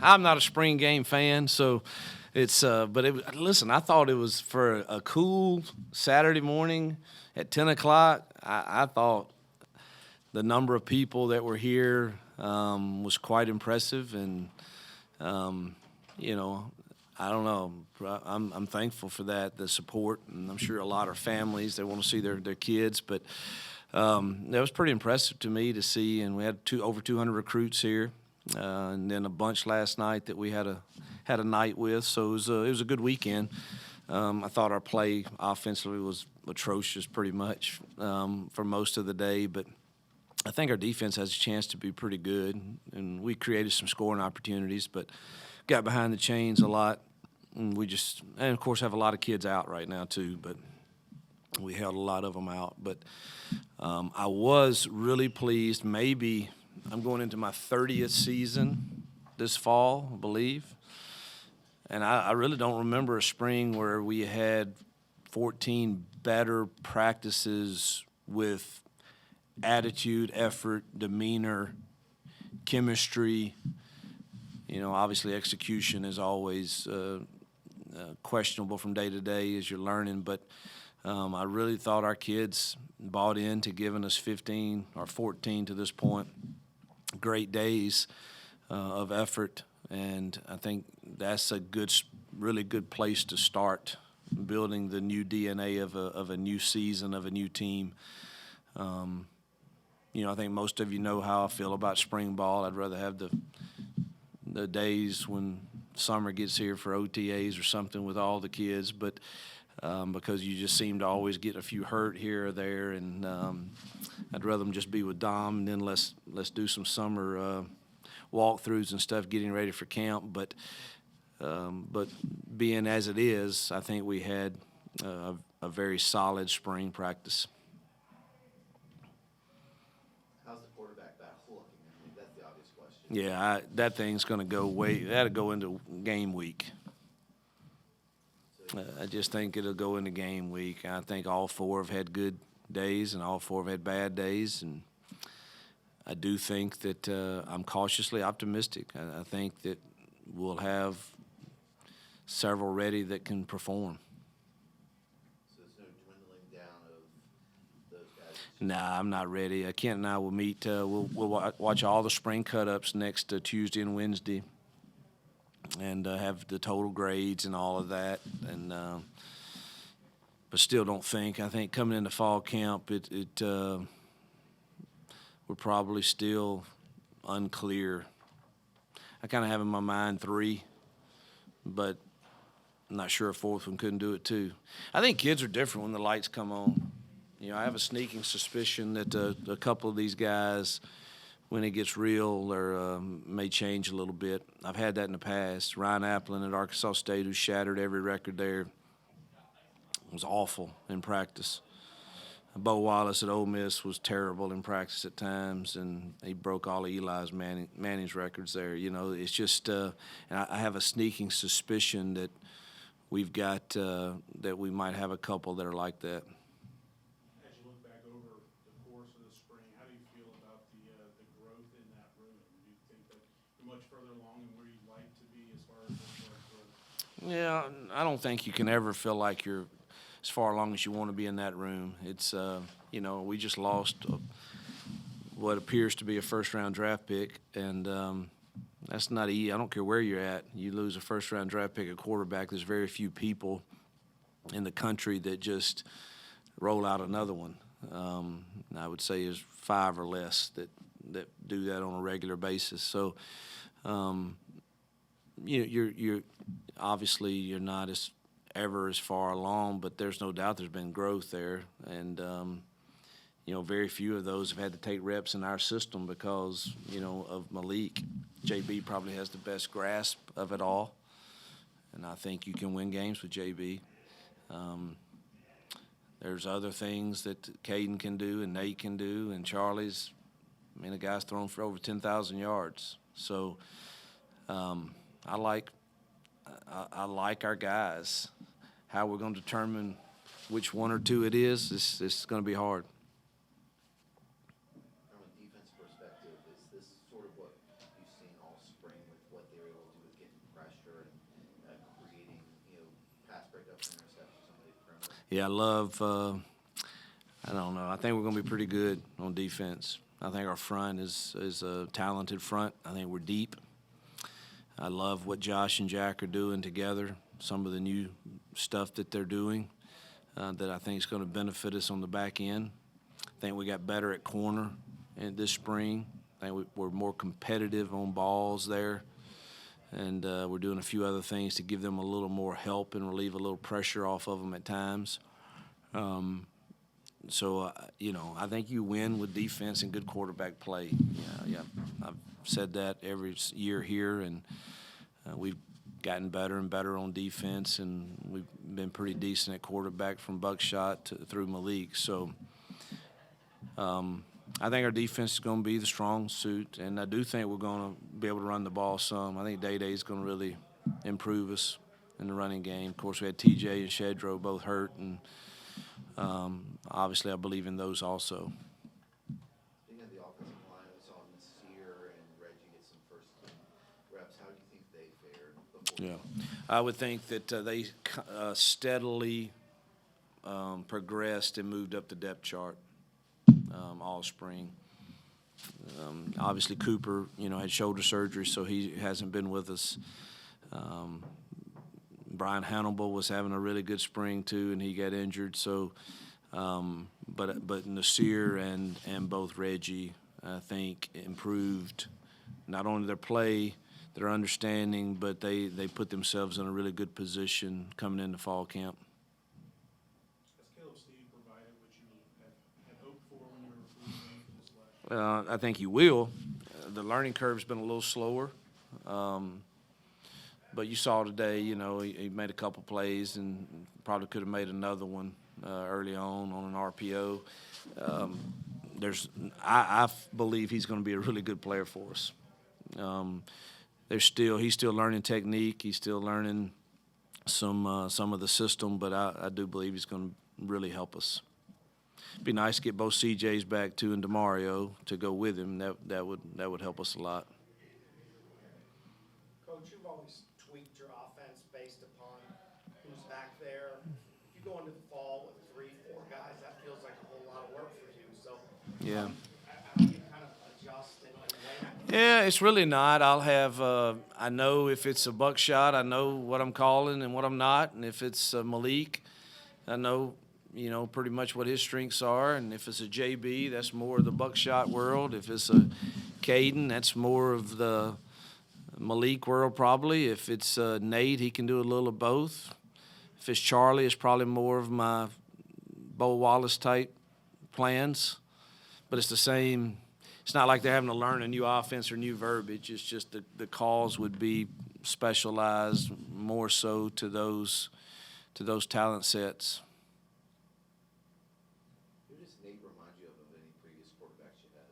I'm not a spring game fan, so listen, I thought it was for a cool Saturday morning at 10 o'clock. I thought the number of people that were here was quite impressive, and um, you know, I don't know. I'm thankful for that, the support, and I'm sure a lot of families they want to see their kids, but that was pretty impressive to me to see. And we had over 200 recruits here, and then a bunch last night that we had a night with. So it was a good weekend. I thought our play offensively was atrocious, pretty much for most of the day, but I think our defense has a chance to be pretty good, and we created some scoring opportunities, but got behind the chains a lot. And of course, have a lot of kids out right now too, but we held a lot of them out. But I was really pleased. Maybe I'm going into my 30th season this fall, I believe. And I really don't remember a spring where we had 14 better practices with attitude, effort, demeanor, chemistry. Obviously execution is always questionable from day to day as you're learning, but I really thought our kids bought into giving us 15 or 14 to this point great days of effort, and I think that's really good place to start building the new DNA of a new season, of a new team. I think most of you know how I feel about spring ball. I'd rather have the days when summer gets here for OTAs or something with all the kids, but because you just seem to always get a few hurt here or there, and I'd rather them just be with Dom, and then let's do some summer walkthroughs and stuff, getting ready for camp. But being as it is, I think we had a very solid spring practice. How's the quarterback battle looking? I mean, that's the obvious question. Yeah, that thing's going to go that'll go into game week. I just think it'll go into game week. I think all four have had good days and all four have had bad days, and I do think that I'm cautiously optimistic. I think that we'll have several ready that can perform. So there's no dwindling down of those guys? Nah, I'm not ready. Kent and I will meet. We'll watch all the spring cut-ups next Tuesday and Wednesday, and have the total grades and all of that. And but still don't think. I think coming into fall camp, we're probably still unclear. I kind of have in my mind 3, but I'm not sure a 4th one couldn't do it too. I think kids are different when the lights come on. I have a sneaking suspicion that a couple of these guys, when it gets real, may change a little bit. I've had that in the past. Ryan Applin at Arkansas State, who shattered every record there, was awful in practice. Bo Wallace at Ole Miss was terrible in practice at times, and he broke all of Manning's records there. It's just and I have a sneaking suspicion that we've got that we might have a couple that are like that. As you look back over the course of the spring, how do you feel about the growth in that room? Do you think that you're much further along than where you'd like to be as far as growth? Yeah, I don't think you can ever feel like you're as far along as you want to be in that room. It's we just lost what appears to be a first-round draft pick, and that's not easy. I don't care where you're at. You lose a first-round draft pick at quarterback, there's very few people in the country that just roll out another one. I would say there's 5 or less that do that on a regular basis. So, you're obviously you're not ever as far along, but there's no doubt there's been growth there, and very few of those have had to take reps in our system because of Malik. JB probably has the best grasp of it all, and I think you can win games with JB. There's other things that Caden can do and Nate can do, and Charlie's. The guy's thrown for over 10,000 yards. So I like our guys. How we're going to determine which 1 or 2 it is, it's going to be hard. From a defense perspective, is this sort of what you've seen all spring with what they were able to Yeah, I love. I don't know. I think we're going to be pretty good on defense. I think our front is a talented front. I think we're deep. I love what Josh and Jack are doing together. Some of the new stuff that they're doing that I think is going to benefit us on the back end. I think we got better at corner this spring. I think we're more competitive on balls there. And we're doing a few other things to give them a little more help and relieve a little pressure off of them at times. So, I think you win with defense and good quarterback play. Yeah, I've said that every year here, and we've gotten better and better on defense, and we've been pretty decent at quarterback from Buckshot through Malik. So I think our defense is going to be the strong suit, and I do think we're going to be able to run the ball some. I think Day is going to really improve us in the running game. Of course, we had TJ and Shedro both hurt, and obviously I believe in those also. Being on the offensive line, we saw Nasir and Reggie get some first team reps. How do you think they fared before? Yeah, I would think that they steadily progressed and moved up the depth chart all spring. Obviously, Cooper, had shoulder surgery, so he hasn't been with us. Brian Hannibal was having a really good spring too, and he got injured. So, but Nasir and both Reggie, I think, improved not only their play, their understanding, but they put themselves in a really good position coming into fall camp. Has Caleb Steve provided what you had hoped for when you were recruiting him for this last year? I think he will. The learning curve's been a little slower. But you saw today, he made a couple plays and probably could have made another one early on an RPO. I believe he's going to be a really good player for us. He's still learning technique. He's still learning some of the system, but I do believe he's going to really help us. It'd be nice to get both CJs back too and DeMario to go with him. That would help us a lot. Coach, you've always tweaked your offense based upon who's back there. If you go into the fall with 3-4 guys, that feels like a whole lot of work for you. So, Yeah. How do you kind of adjust and weigh that? Yeah, it's really not. I'll have I know if it's a Buckshot, I know what I'm calling and what I'm not. And if it's Malik, I know, pretty much what his strengths are. And if it's a JB, that's more of the Buckshot world. If it's a Caden, that's more of the Malik world probably. If it's Nate, he can do a little of both. If it's Charlie, it's probably more of my Bo Wallace type plans. But it's the same. It's not like they're having to learn a new offense or new verbiage. It's just the calls would be specialized more so to those talent sets. Who does Nate remind you of any previous quarterbacks you had?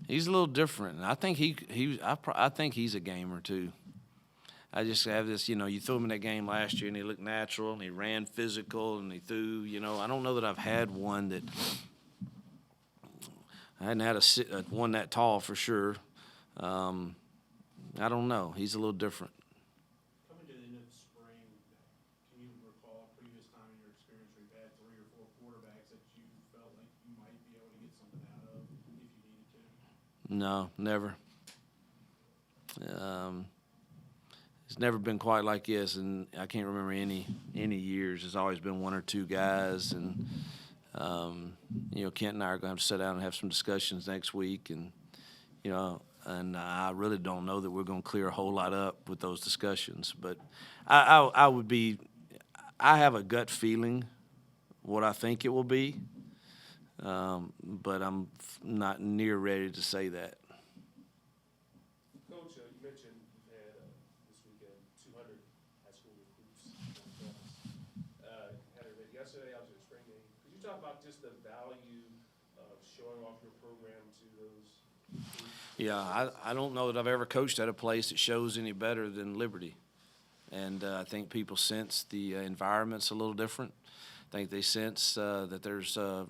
He's a little different. I think I think he's a gamer too. I just have this, you threw him in that game last year and he looked natural and he ran physical and he threw, I don't know that I've had one that I hadn't had one that tall for sure. I don't know. He's a little different. Coming to the end of the spring, can you recall a previous time in your experience where you've had 3 or 4 quarterbacks that you felt like you might be able to get something out of if you needed to? No, never. It's never been quite like this, and I can't remember any years. It's always been 1 or 2 guys, and Kent and I are going to have to sit down and have some discussions next week, and and I really don't know that we're going to clear a whole lot up with those discussions. But I have a gut feeling what I think it will be, but I'm not near ready to say that. Coach, you mentioned you've had this weekend 200 high school recruits on campus. Had it yesterday. I was at a spring game. Could you talk about just the value of showing off your program to those recruits? Yeah, I don't know that I've ever coached at a place that shows any better than Liberty. And I think people sense the environment's a little different. I think they sense that there's a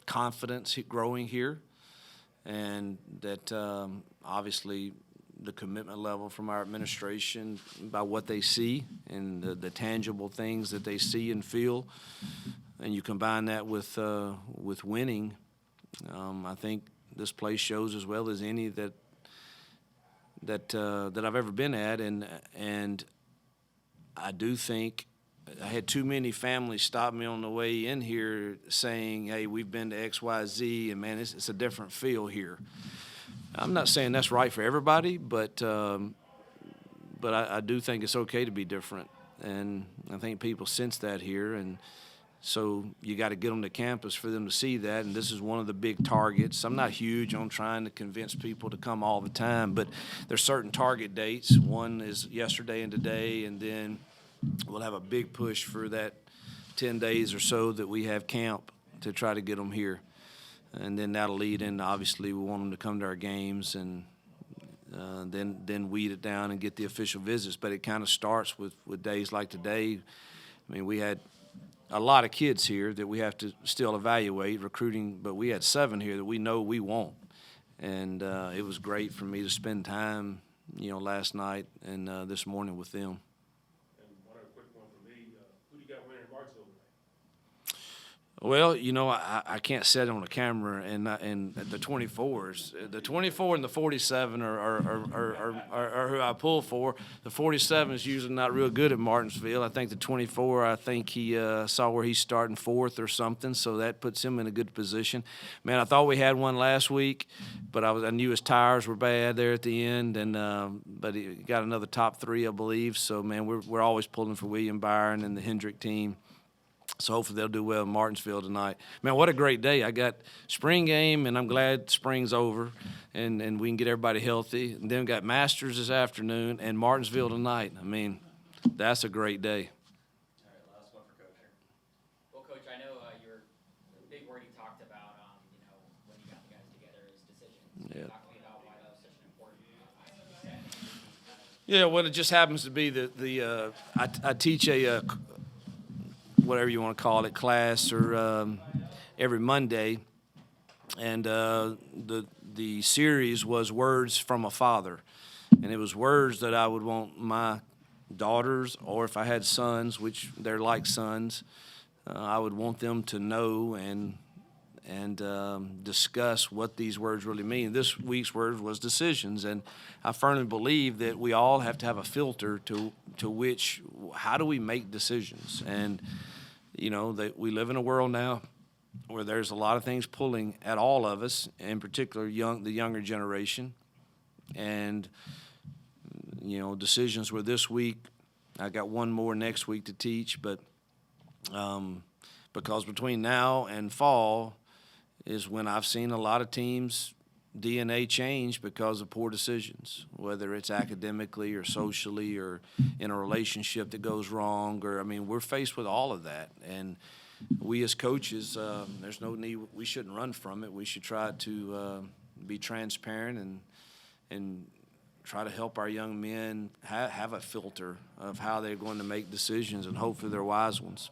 confidence growing here, and that obviously the commitment level from our administration by what they see and the tangible things that they see and feel, and you combine that with winning, I think this place shows as well as any that I've ever been at, and I do think I had too many families stop me on the way in here saying, "Hey, we've been to X, Y, Z, and man, it's a different feel here." I'm not saying that's right for everybody, but I do think it's okay to be different, and I think people sense that here, and so you got to get them to campus for them to see that, and this is one of the big targets. I'm not huge on trying to convince people to come all the time, but there's certain target dates. One is yesterday and today, and then we'll have a big push for that 10 days or so that we have camp to try to get them here. And then that'll lead in, obviously, we want them to come to our games and then weed it down and get the official visits. But it kind of starts with days like today. I mean, we had a lot of kids here that we have to still evaluate, recruiting, but we had 7 here that we know we won't. And it was great for me to spend time, last night and this morning with them. And one other quick one from me, who do you got winning in Martinsville tonight? Well, I can't set it on the camera, and the 24s, the 24 and the 47 are who I pull for. The 47 is usually not real good at Martinsville. I think the 24, I think he saw where he's starting 4th or something, so that puts him in a good position. Man, I thought we had one last week, but I knew his tires were bad there at the end, and but he got another top 3, I believe. So man, we're always pulling for William Byron and the Hendrick team. So hopefully they'll do well in Martinsville tonight. Man, what a great day. I got spring game, and I'm glad spring's over, and we can get everybody healthy. And then we got Masters this afternoon and Martinsville tonight. I mean, that's a great day. All right, last one for Coach here. Well, Coach, I know the big word you talked about, when you got the guys together is decisions. Yeah. Talk to me about why that was such an important Yeah, well, it just happens to be I teach a whatever you want to call it, class or every Monday, and the series was Words from a Father, and it was words that I would want my daughters, or if I had sons, which they're like sons, I would want them to know and discuss what these words really mean. This week's word was decisions, and I firmly believe that we all have to have a filter to which, how do we make decisions? And that we live in a world now where there's a lot of things pulling at all of us, in particular the younger generation, and decisions were this week. I got one more next week to teach, but because between now and fall is when I've seen a lot of teams' DNA change because of poor decisions, whether it's academically or socially or in a relationship that goes wrong, we're faced with all of that. And we as coaches, there's no need, we shouldn't run from it. We should try to be transparent and try to help our young men have a filter of how they're going to make decisions, and hopefully they're wise ones.